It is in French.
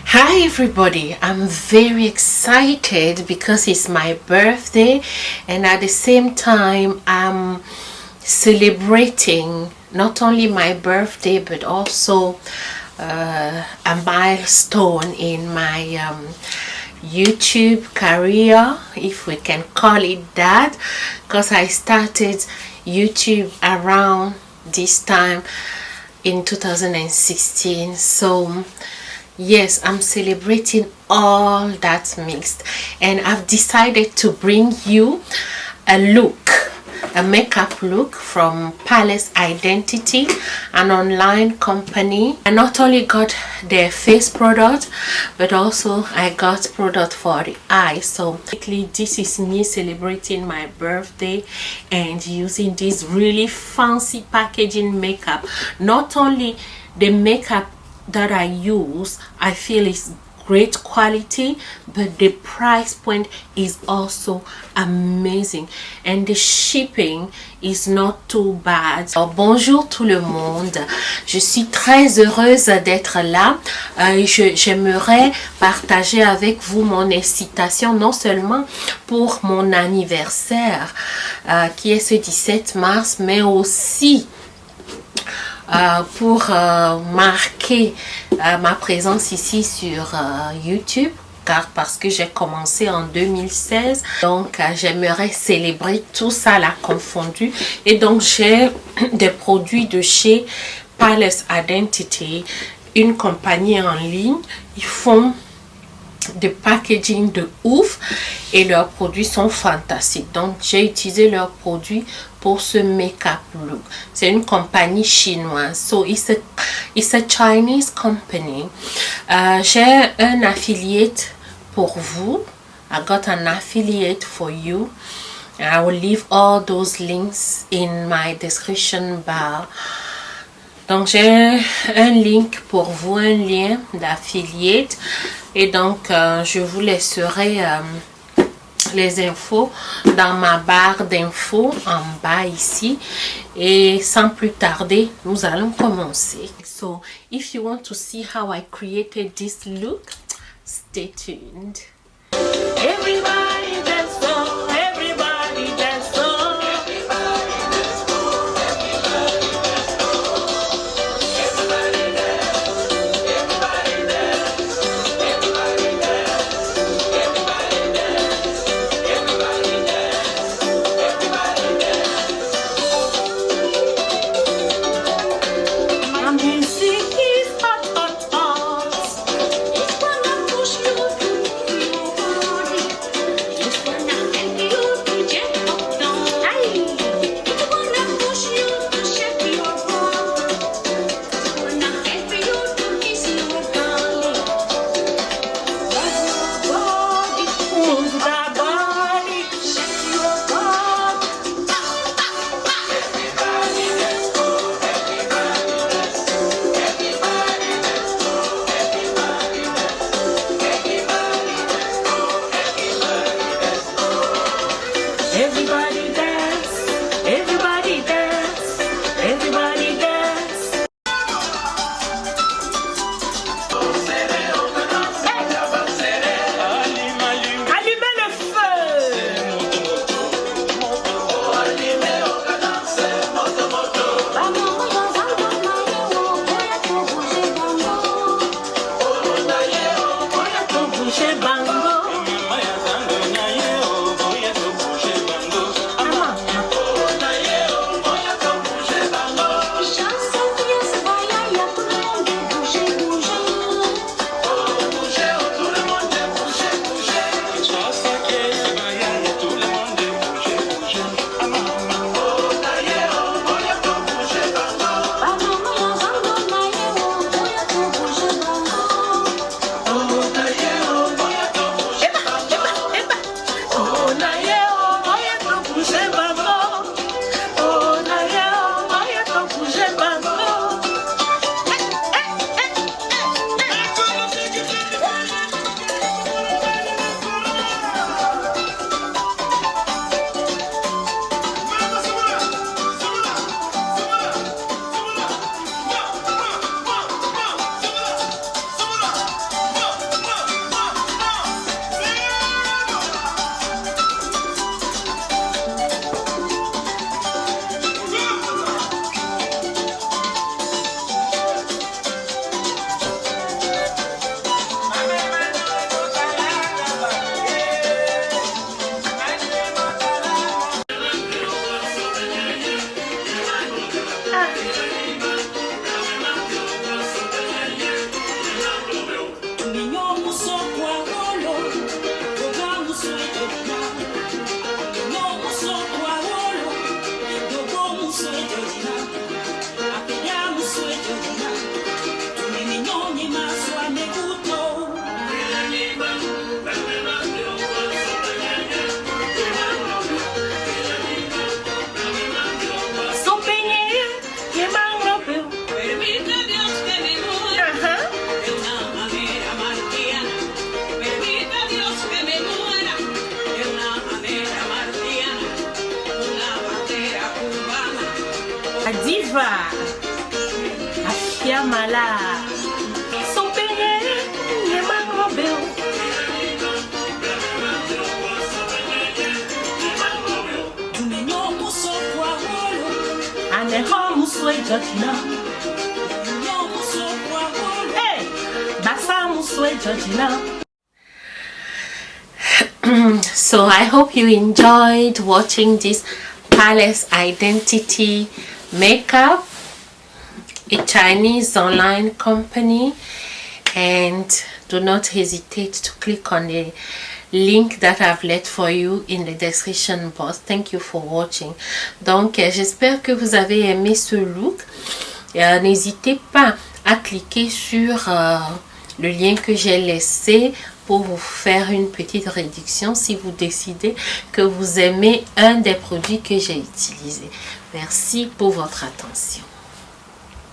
Hi everybody, I'm very excited because it's my birthday, and at the same time I'm celebrating not only my birthday but also a milestone in my YouTube career, if we can call it that, because I started YouTube around this time in 2016. So yes, I'm celebrating all that mixed, and I've decided to bring you a makeup look from Palace Identity, an online company. I not only got their face product, but also I got product for the eyes. So basically this is me celebrating my birthday and using this really fancy packaging makeup. Not only the makeup that I use, I feel is great quality, but the price point is also amazing, and the shipping is not too bad. Alors, bonjour tout le monde, je suis très heureuse d'être là. J'aimerais partager avec vous mon excitation, non seulement pour mon anniversaire qui est ce 17 mars, mais aussi pour marquer ma présence ici sur YouTube, parce que j'ai commencé en 2016, donc j'aimerais célébrer tout ça là confondu. Et donc j'ai des produits de chez Palace Identity, une compagnie en ligne. Ils font de packaging de ouf et leurs produits sont fantastiques. Donc j'ai utilisé leurs produits pour ce make-up look. C'est une compagnie chinoise, so it's a Chinese company. J'ai un affiliate pour vous. I got an affiliate for you. I will leave all those links in my description bar. Donc j'ai un link pour vous, un lien d'affiliate, et donc je vous laisserai les infos dans ma barre d'infos en bas ici, et sans plus tarder nous allons commencer. So if you want to see how I created this look, stay tuned. Everybody dance on, everybody dance on. You CAFA. Afiamala. Sopeye, Yemangobel. And the home sweet Georgina. Hey, Bassam sweet Georgina. So I hope you enjoyed watching this Palace Identity Makeup, a Chinese online company, and do not hesitate to click on the link that I've left for you in the description box. Thank you for watching. Donc j'espère que vous avez aimé ce look. N'hésitez pas à cliquer sur le lien que j'ai laissé pour vous faire une petite réduction si vous décidez que vous aimez un des produits que j'ai utilisés. Merci pour votre attention.